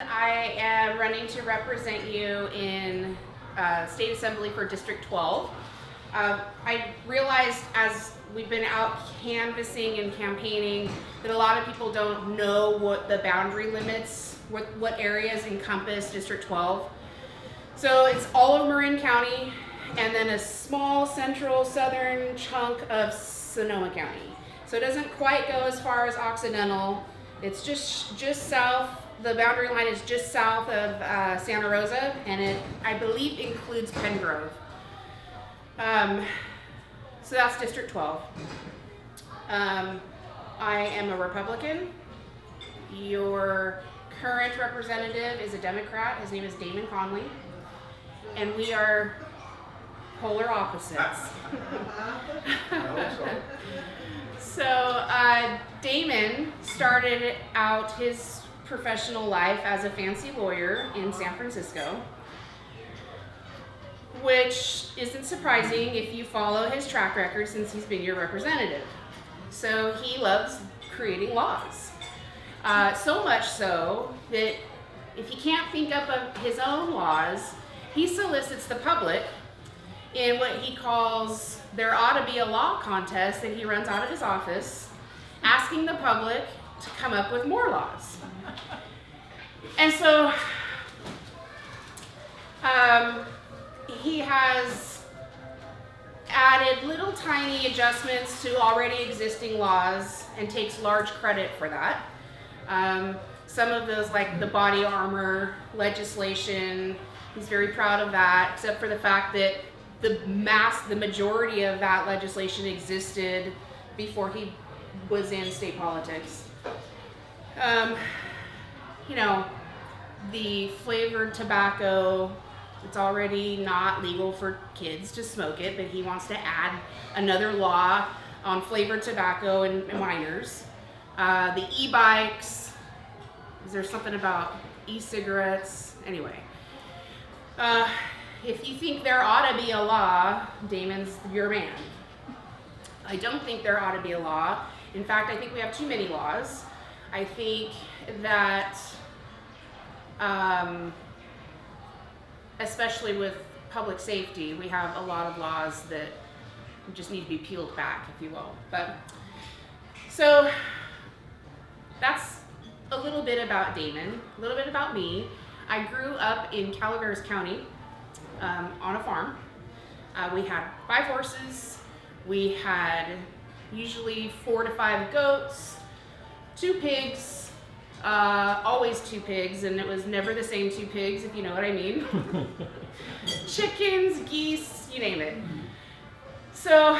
I am running to represent you in State Assembly for District 12. I realized as we've been out canvassing and campaigning that a lot of people don't know what the boundary limits, what areas encompass District 12. So it's all of Marin County and then a small central southern chunk of Sonoma County. So it doesn't quite go as far as Occidental. It's just south. The boundary line is just south of Santa Rosa, and it, I believe, includes Pengrove. So that's District 12. I am a Republican. Your current representative is a Democrat. His name is Damon Conley, and we are polar opposites. So Damon started out his professional life as a fancy lawyer in San Francisco, which isn't surprising if you follow his track record since he's been your representative. So he loves creating laws. So much so that if he can't think up of his own laws, he solicits the public in what he calls there ought to be a law contest that he runs out of his office, asking the public to come up with more laws. And so he has added little tiny adjustments to already existing laws and takes large credit for that. Some of those, like the body armor legislation, he's very proud of that, except for the fact that the majority of that legislation existed before he was in state politics. You know, the flavored tobacco, it's already not legal for kids to smoke it, but he wants to add another law on flavored tobacco and minors. The e-bikes, is there something about e-cigarettes? Anyway, if you think there ought to be a law, Damon's your man. I don't think there ought to be a law. In fact, I think we have too many laws. I think that especially with public safety, we have a lot of laws that just need to be peeled back, if you will. But so that's a little bit about Damon, a little bit about me. I grew up in Calaveras County on a farm. We had 5 horses. We had usually 4 to 5 goats, 2 pigs, always 2 pigs, and it was never the same 2 pigs, if you know what I mean. Chickens, geese, you name it. So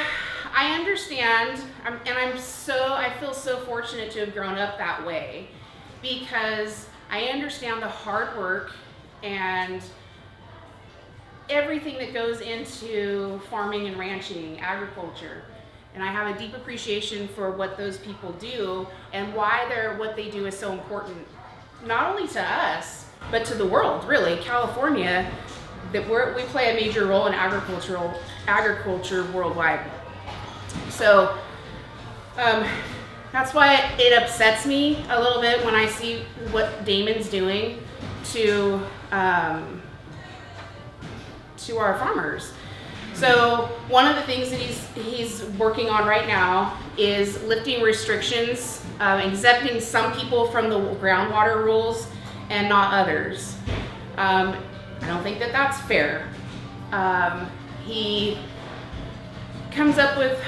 I understand, I feel so fortunate to have grown up that way, because I understand the hard work and everything that goes into farming and ranching, agriculture. And I have a deep appreciation for what those people do and why what they do is so important, not only to us, but to the world, really. California, we play a major role in agriculture worldwide. So that's why it upsets me a little bit when I see what Damon's doing to our farmers. So one of the things that he's working on right now is lifting restrictions, exempting some people from the groundwater rules and not others. I don't think that that's fair. He comes up with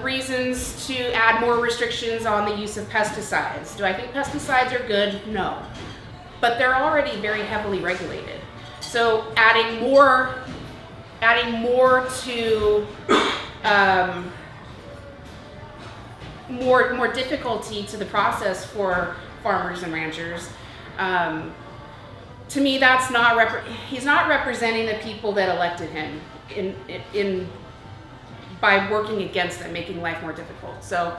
reasons to add more restrictions on the use of pesticides. Do I think pesticides are good? No. But they're already very heavily regulated. So adding more to more difficulty to the process for farmers and ranchers. To me, that's he's not representing the people that elected him by working against them, making life more difficult. So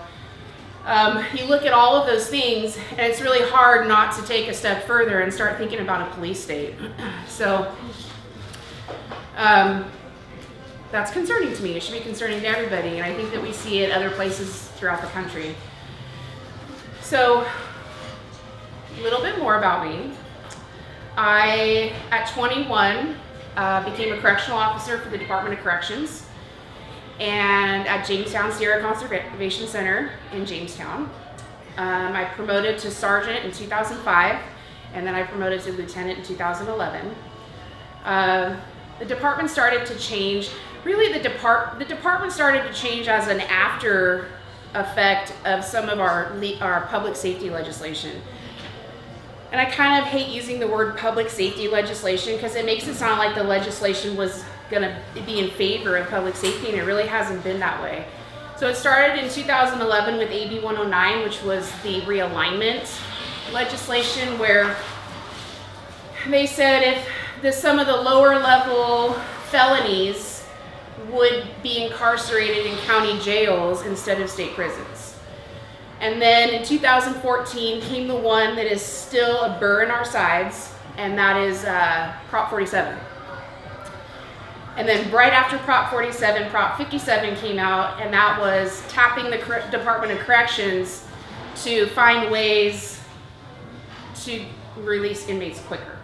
you look at all of those things, and it's really hard not to take a step further and start thinking about a police state. So that's concerning to me. It should be concerning to everybody, and I think that we see it other places throughout the country. So a little bit more about me. I, at 21, became a correctional officer for the Department of Corrections and at Jamestown Sierra Conservation Center in Jamestown. I promoted to sergeant in 2005, and then I promoted to lieutenant in 2011. The department started to change. Really, the department started to change as an after effect of some of our public safety legislation. And I kind of hate using the word public safety legislation because it makes it sound like the legislation was going to be in favor of public safety, and it really hasn't been that way. So it started in 2011 with AB 109, which was the realignment legislation, where they said if some of the lower level felonies would be incarcerated in county jails instead of state prisons. And then in 2014 came the one that is still a burr in our sides, and that is Prop 47. And then right after Prop 47, Prop 57 came out, and that was tapping the Department of Corrections to find ways to release inmates quicker.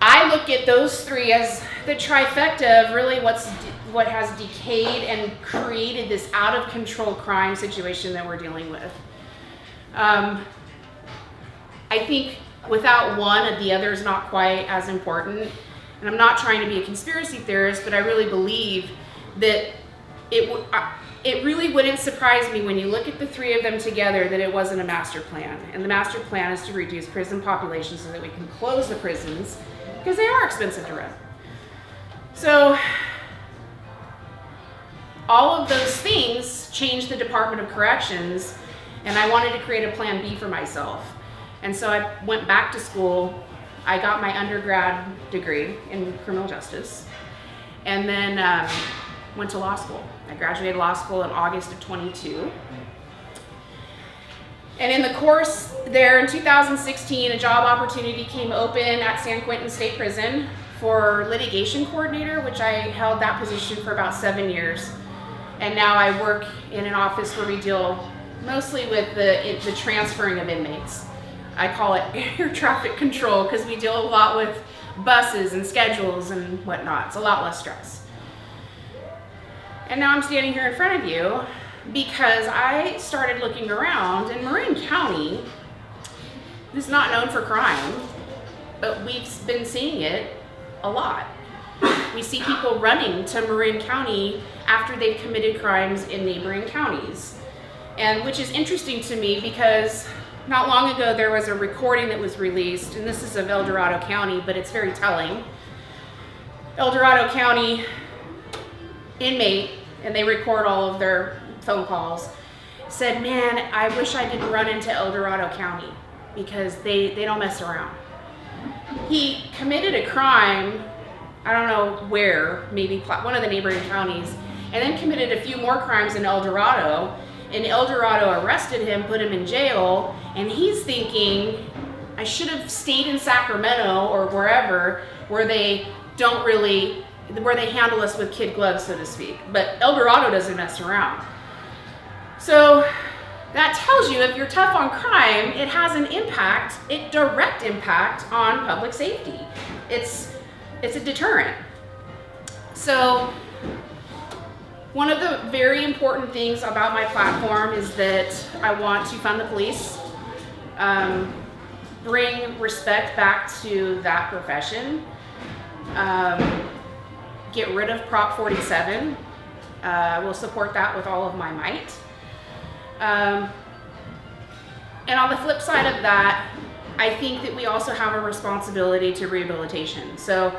I look at those three as the trifecta of really what has decayed and created this out of control crime situation that we're dealing with. I think without one, the other is not quite as important. And I'm not trying to be a conspiracy theorist, but I really believe that it really wouldn't surprise me when you look at the three of them together that it wasn't a master plan. And the master plan is to reduce prison populations so that we can close the prisons, because they are expensive to run. So all of those things changed the Department of Corrections, and I wanted to create a plan B for myself. And so I went back to school. I got my undergrad degree in criminal justice, and then went to law school. I graduated law school in August of 22. And in the course there in 2016, a job opportunity came open at San Quentin State Prison for litigation coordinator, which I held that position for about 7 years. And now I work in an office where we deal mostly with the transferring of inmates. I call it air traffic control because we deal a lot with buses and schedules and whatnot. It's a lot less stress. And now I'm standing here in front of you because I started looking around, and Marin County is not known for crime, but we've been seeing it a lot. We see people running to Marin County after they've committed crimes in neighboring counties, and which is interesting to me because not long ago there was a recording that was released, and this is of El Dorado County, but it's very telling. El Dorado County inmate, and they record all of their phone calls, said, "Man, I wish I didn't run into El Dorado County because they don't mess around." He committed a crime, I don't know where, maybe one of the neighboring counties, and then committed a few more crimes in El Dorado, and El Dorado arrested him, put him in jail, and he's thinking, I should have stayed in Sacramento or wherever where they handle us with kid gloves, so to speak. But El Dorado doesn't mess around. So that tells you if you're tough on crime, it has an impact, a direct impact on public safety. It's a deterrent. So one of the very important things about my platform is that I want to fund the police, bring respect back to that profession, get rid of Prop 47. We'll support that with all of my might. And on the flip side of that, I think that we also have a responsibility to rehabilitation. So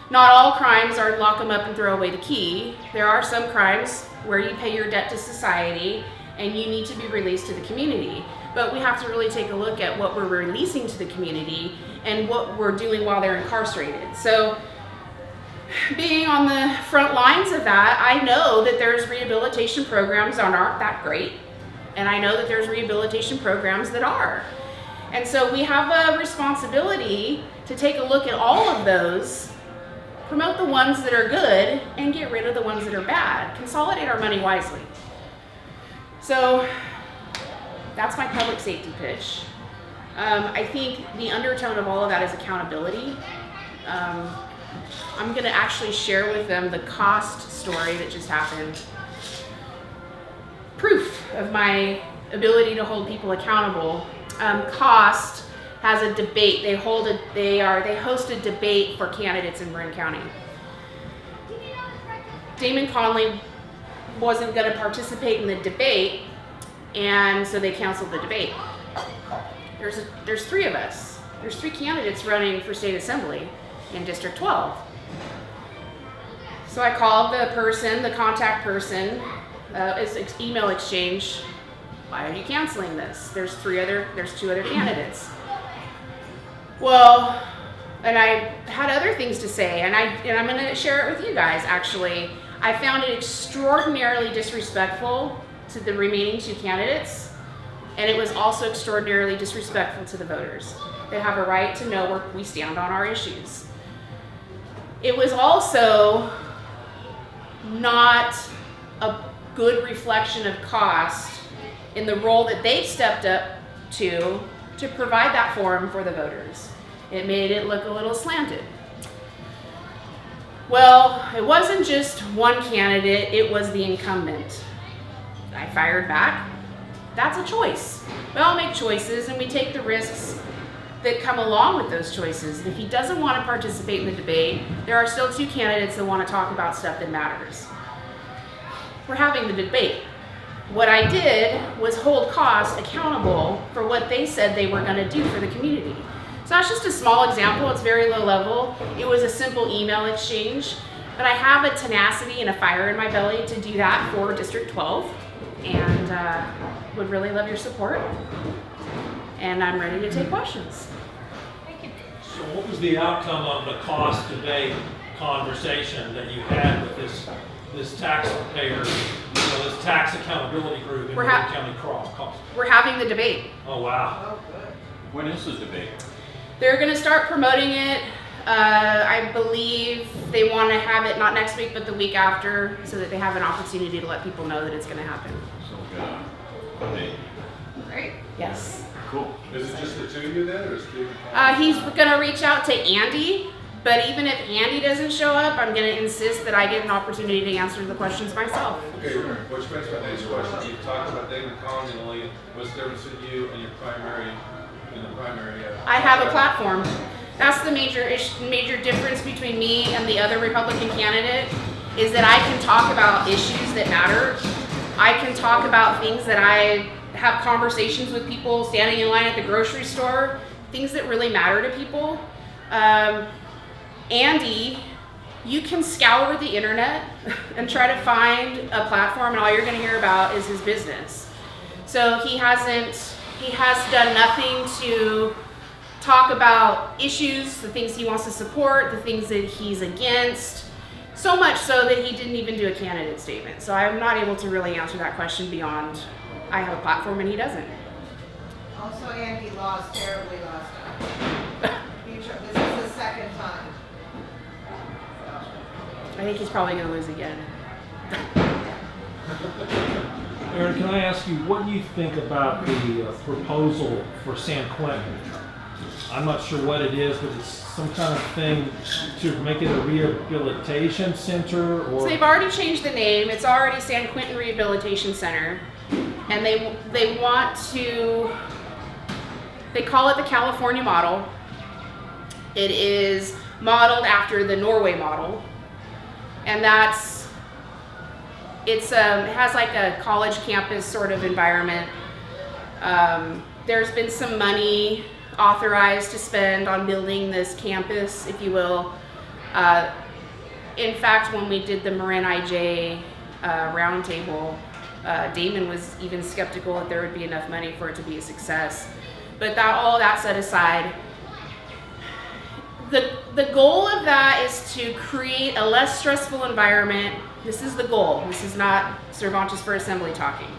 not all crimes are lock them up and throw away the key. There are some crimes where you pay your debt to society and you need to be released to the community. But we have to really take a look at what we're releasing to the community and what we're doing while they're incarcerated. So being on the front lines of that, I know that there's rehabilitation programs that aren't that great. And I know that there's rehabilitation programs that are. And so we have a responsibility to take a look at all of those, promote the ones that are good, and get rid of the ones that are bad. Consolidate our money wisely. So that's my public safety pitch. I think the undertone of all of that is accountability. I'm going to actually share with them the cost story that just happened. Proof of my ability to hold people accountable. Cost has a debate. They host a debate for candidates in Marin County. Damon Conley wasn't going to participate in the debate, and so they canceled the debate. There's 3 of us. There's 3 candidates running for state assembly in District 12. So I called the contact person, it's email exchange. Why are you canceling this? There's 2 other candidates. Well, and I had other things to say, and I'm going to share it with you guys. Actually, I found it extraordinarily disrespectful to the remaining 2 candidates, and it was also extraordinarily disrespectful to the voters. They have a right to know where we stand on our issues. It was also not a good reflection of cost in the role that they've stepped up to provide that forum for the voters. It made it look a little slanted. Well, it wasn't just one candidate, it was the incumbent. I fired back. That's a choice. We all make choices and we take the risks that come along with those choices. And if he doesn't want to participate in the debate, there are still 2 candidates that want to talk about stuff that matters. We're having the debate. What I did was hold cost accountable for what they said they were going to do for the community. So that's just a small example. It's very low level. It was a simple email exchange, but I have a tenacity and a fire in my belly to do that for District 12, and would really love your support. And I'm ready to take questions. So what was the outcome of the cost debate conversation that you had with this taxpayer, this tax accountability group in Marin County cost? We're having the debate. Oh, wow. When is the debate? They're going to start promoting it. I believe they want to have it not next week, but the week after, so that they have an opportunity to let people know that it's going to happen. So, debate. Right? Yes. Cool. Is it just the 2 of you then, or is Steve? He's going to reach out to Andy, but even if Andy doesn't show up, I'm going to insist that I get an opportunity to answer the questions myself. Okay, which brings my next question. You talked about Damon Conley. What's the difference between you and your primary? I have a platform. That's the major difference between me and the other Republican candidate, is that I can talk about issues that matter. I can talk about things that I have conversations with people standing in line at the grocery store, things that really matter to people. Andy, you can scour the internet and try to find a platform, and all you're going to hear about is his business. So he has done nothing to talk about issues, the things he wants to support, the things that he's against, so much so that he didn't even do a candidate statement. So I'm not able to really answer that question beyond I have a platform and he doesn't. Also, Andy lost terribly last time. This is the 2nd time. I think he's probably going to lose again. Eryn, can I ask you, what do you think about the proposal for San Quentin? I'm not sure what it is, but it's some kind of thing to make it a rehabilitation center, or? So they've already changed the name. It's already San Quentin Rehabilitation Center. And they want to, they call it the California model. It is modeled after the Norway model. And it has like a college campus sort of environment. There's been some money authorized to spend on building this campus, if you will. In fact, when we did the Marin IJ Roundtable, Damon was even skeptical that there would be enough money for it to be a success. But all that set aside, the goal of that is to create a less stressful environment. This is the goal. This is not Cervantes for Assembly talking.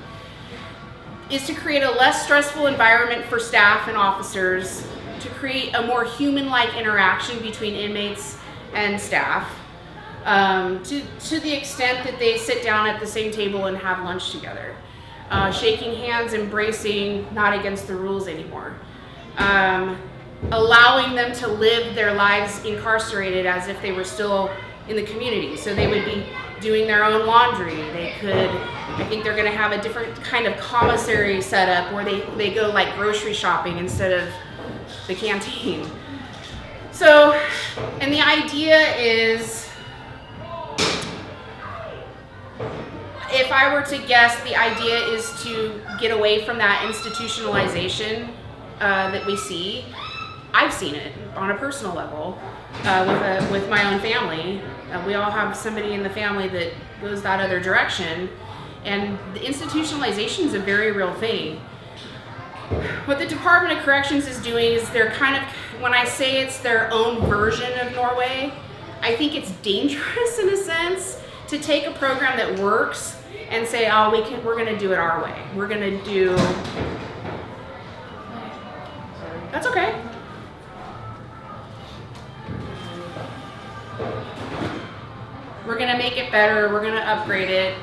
Is to create a less stressful environment for staff and officers, to create a more human-like interaction between inmates and staff, to the extent that they sit down at the same table and have lunch together, shaking hands, embracing, not against the rules anymore. allowing them to live their lives incarcerated as if they were still in the community. So they would be doing their own laundry. They could, I think they're gonna have a different kind of commissary setup where they go like grocery shopping instead of the canteen. So, and the idea is, if I were to guess, the idea is to get away from that institutionalization that we see. I've seen it on a personal level with my own family. We all have somebody in the family that goes that other direction, and the institutionalization is a very real thing. What the Department of Corrections is doing is they're kind of, when I say it's their own version of Norway, I think it's dangerous in a sense to take a program that works and say, oh, we're gonna do it our way. We're gonna do, that's okay. We're gonna make it better, we're gonna upgrade it.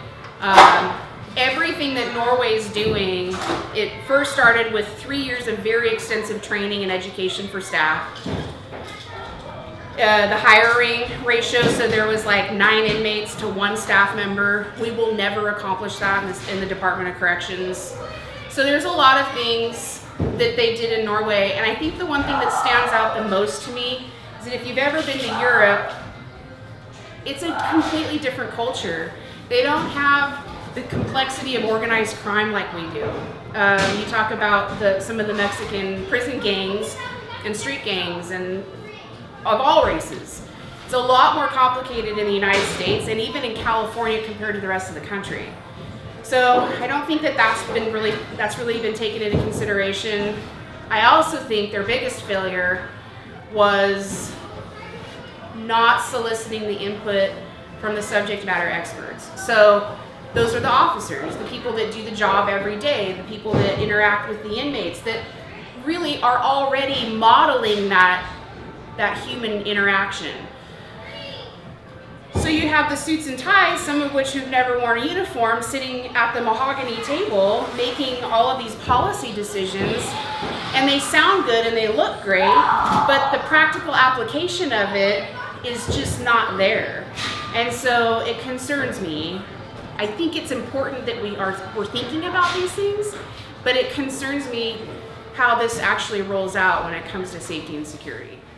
Everything that Norway's doing, it first started with 3 years of very extensive training and education for staff. The hiring ratio, so there was like 9 inmates to 1 staff member. We will never accomplish that in the Department of Corrections. So there's a lot of things that they did in Norway, and I think the one thing that stands out the most to me is that if you've ever been to Europe, it's a completely different culture. They don't have the complexity of organized crime like we do. You talk about some of the Mexican prison gangs and street gangs and of all races. It's a lot more complicated in the United States and even in California compared to the rest of the country. So I don't think that that's really been taken into consideration. I also think their biggest failure was not soliciting the input from the subject matter experts. So those are the officers, the people that do the job every day, the people that interact with the inmates, that really are already modeling that human interaction. So you have the suits and ties, some of which have never worn a uniform, sitting at the mahogany table making all of these policy decisions, and they sound good and they look great, but the practical application of it is just not there. And so it concerns me. I think it's important that we're thinking about these things, but it concerns me how this actually rolls out when it comes to safety and security.